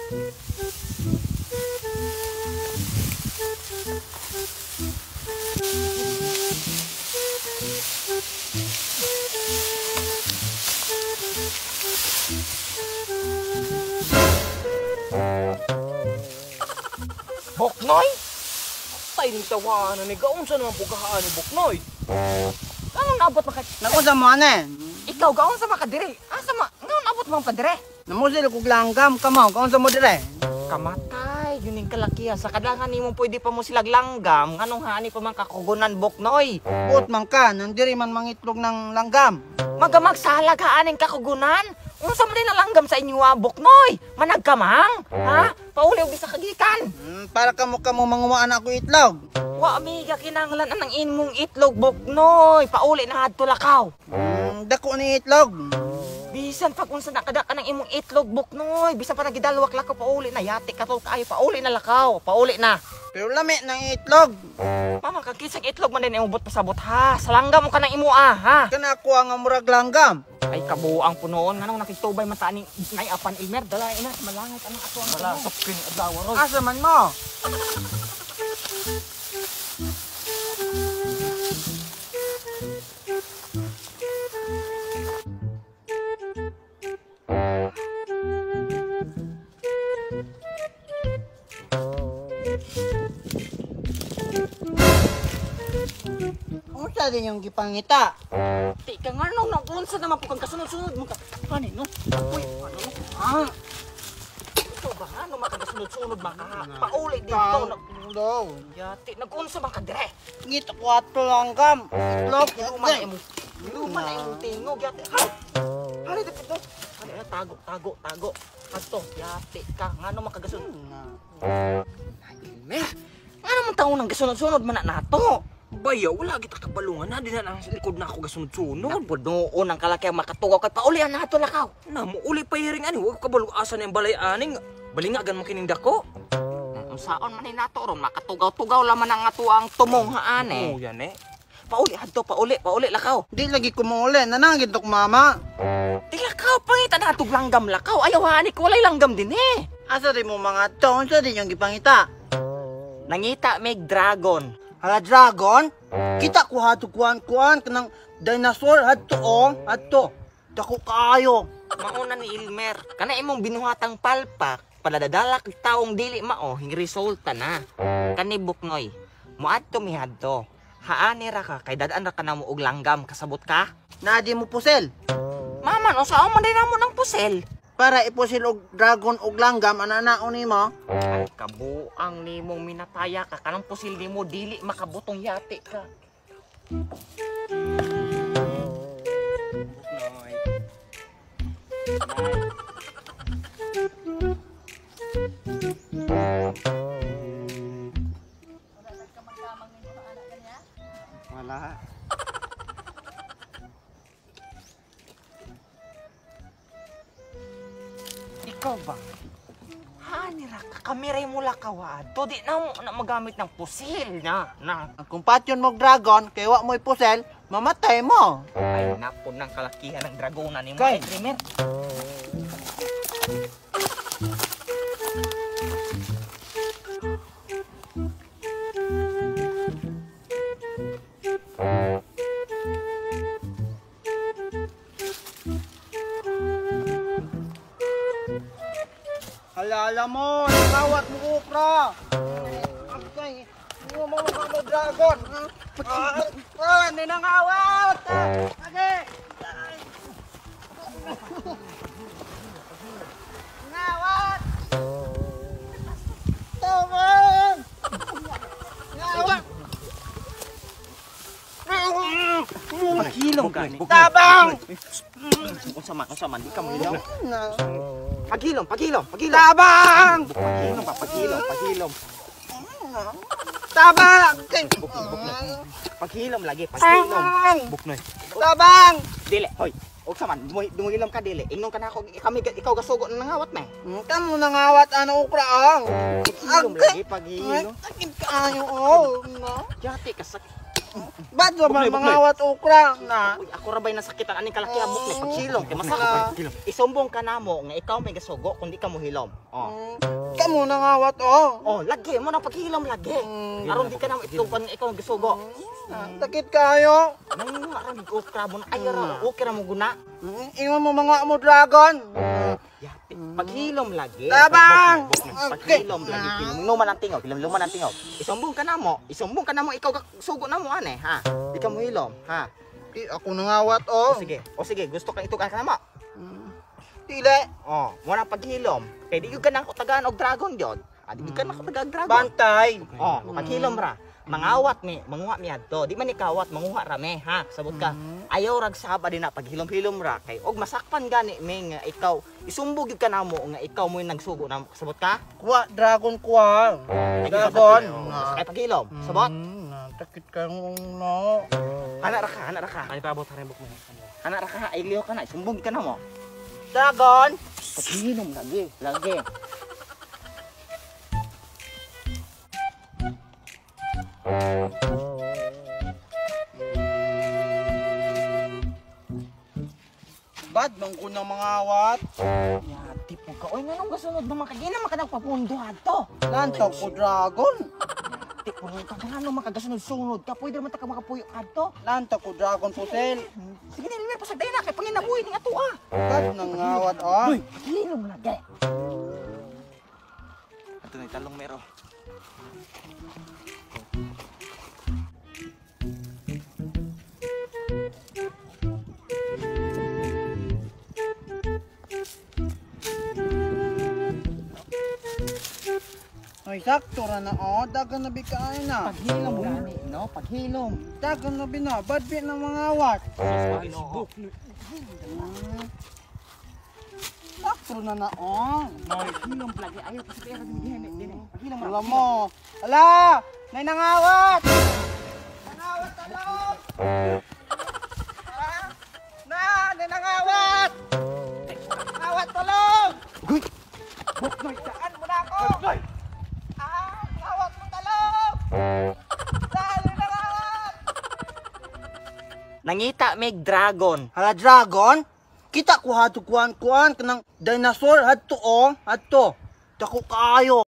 Boknoy? Tay ning tawanan ni gaon sa naman pugahaan ni Boknoy. Anong naabot maka? Nakunsa mo ane? Ikaw gaon sa makadiri. Asa ma? Ngayon abot mo kadire? Namusil ko langgam kamo, kaunsa mo dire? Kamatay, yun yung kalakihan. Sa kadangan nimo pwede pa mo silag langgam. Anong hani pa man kakugunan Boknoy? Buot man ka, nandiri man mangitlog ng langgam. Magamagsalag haaning kakugunan? Unsa man din ang langgam sa inyo Boknoy? Managkamang? Ha? Pauli og sa kagikan. Para kamo mangumaan ako itlog. Wa amiga kinahanglan ang imong itlog Boknoy. Pauli na adto lakaw. Dako ni itlog. Bisan pag unsa nakadaka ng imong itlog Boknoy, bisan pa nagidalwak lakaw pauli na yati ka to kaayo pauli na lakaw, pauli na. Pero lami ng itlog. Mama kagkisang itlog man din imong pasabot ha. Salanggam mo ka ng imo ha. Kana ako ang murag langgam. Ay kabuang punoon nganong nakitubay man ta ni ngay apan Ilmer dala ina malangit anong ato ang wala sapking adlaw ro. Asa man mo? Unsa din yung gipangita? Di ka nga nung nagunsa naman po kang kasunod-sunod mo ka. Pani no? Uy, ano no? Ah. Ito ba nga no makagasunod-sunod maka? Pauli dito. Daw. Yati, nagunsa man ka dire. Ngit ako ato langgam. Itlog. Luma na imong tingog yati. Ha? Hari dito. Hani na tago. Ato, yati ka. Ngano makagasunod? Ilmer. Ngano man taon nang gasunod-sunod man na nato? Bayaw, wala kita kabalungan na. Di na ang likod na ako gasunod-sunod. Napunoon ang kalaki ang makatugaw kay paulian na ito lakaw. Na mo uli pa hiring ani. Huwag kabaluasan yung balay aning. Balingagan mo kining dako. Saon man nato ron makatugaw-tugaw laman ang ato ang tumong haan eh. Oo, yan eh. Pauli hadto, pauli lakaw. Di lagi kumuli. Nanangin tok mama. Di lakaw, pangita na itong langgam lakaw. Ayaw hanik, walay langgam din eh. Asa rin mo mga to? Unsa din yung gipangita? Nangita may dragon. Hala dragon? Kita ko hato kuan kanang dinosaur hadto. Dako kaayo. Mauna ni Ilmer. Kana imong binuhatang palpak, paladadala kag taong dili mao, hing resulta na. Kani Boknoy, moadto mi hadto. Haani ra ka kay dadaan ra ka na mo og langgam kasabot ka? Nadi mo pusel. Maman, usaon man din namo ng pusel. Para ipusil og dragon og langgam ananaon nimo. Ay kabuang nimong minataya ka kanang pusil nimo dili makabutong yati ka. Wala. Ikaw ba? Hanira ka, kamiray mo lakawad. To di na mo na magamit ng pusil na. Kung patyon mo dragon, kay wa mo ipusel, mamatay mo. Ay napo ng kalakihan ng dragona ni mo. Kay. Dreamer. Halala mo, nangawat mo ukra. Okay, mo dragon. Ninangawat. Okay. Ngawat. Tawag. Ngawat. Paghilom gani. Tabang. Unsa man di ka mo ilaw. Paghilom. Tabang. Paghilom. Tabang. Paghilom lagi, paghilom. Buknoy. Tabang. Dili, hoy. Og saman, dumilom ka dili. Ingnon ka na ako, ikaw gasugo na nangawat me. Kamu nangawat ano ukra ang. Paghilom lagi, paghilom. Sakit kaayo oh. Yati ka sakit. Ba't naman Buknoy, mangawat okra na? Uy, ako rabay nasakitan aning kalakibok ni paghilom kay masakit pag isumbong ka namo nga ikaw may gasugo kundi ka mo hilom. Oh. Kamu nangawat oh. Oh, lagi mo na paghilom lagi. Aron di ka na itupan nga ikaw ang gasugo. Sakit kayo. Nang aron okra mo ay ra okay ra mo guna. Ingon mo mga mo dragon. Yati, paghilom lagi. Tabang! Paghilom lagi. Luman ang tingog, luman ang tingog. Isumbong ka namo ikaw sugo na mo ane, ha. Di ka mo hilom, ha. Ako nangawat oh. O sige, gusto ka itukan ka namo. Dili. Oh, mo na paghilom. Kay di gyud ka nang tagaan og dragon gyud. Di gyud ka nang tagaan dragon. Bantay. Oh, paghilom ra. Mangawat mi, manguha mi adto. Di man ikawat, manguha ra me, ha. Sabot ka. Ayaw rag saba din na paghilom-hilom ra kay og masakpan gani mi nga ikaw isumbog gyud ka namo nga ikaw mo yung nagsugo na sabot ka. Kuha dragon kuha. Ay, Dragon. Ay paghilom, sabot. Sakit ka no. Ana ra ka. Ay paabot rin buknoy. Ana ra ka, ay liyo ka na, isumbog ka namo. Dragon. Paghilom lagi. Bad man ko nang mangawat. Yati po ka. Oy, nganong gasunod naman ka? Di naman ka nagpapundo adto. Lantaw ko dragon. Yati po ka. Ngano makagasunod-sunod ka? Pwede naman ta ka makapuyo adto. Lantaw ko dragon pusel. Sige na, Limer, pasagday na kay panginabuhi ni ato ah. Bad nangawat oh. Hilom lagi. Ato na talong mero. Ay sakto ra na oh. Dagan na bikain na. Paghilom gani, no? Paghilom. Dagan na bina. Bad bit na mangawat. Ginoo. Sakto na oh. Paghilom lagi. Ayaw kasi kaya din din. Paghilom ra. Alam mo. Ala! May nangawat! Nangawat talong! May nangawat! Nangawat talong! Uy! Buknoy, saan mo na ako? Nangawat mo talong! Saan may nangawat? Nangita meg dragon. Hala, dragon? Kita ko hato kuan kanang dinosaur hadto oh. Hadto. Dako kayo.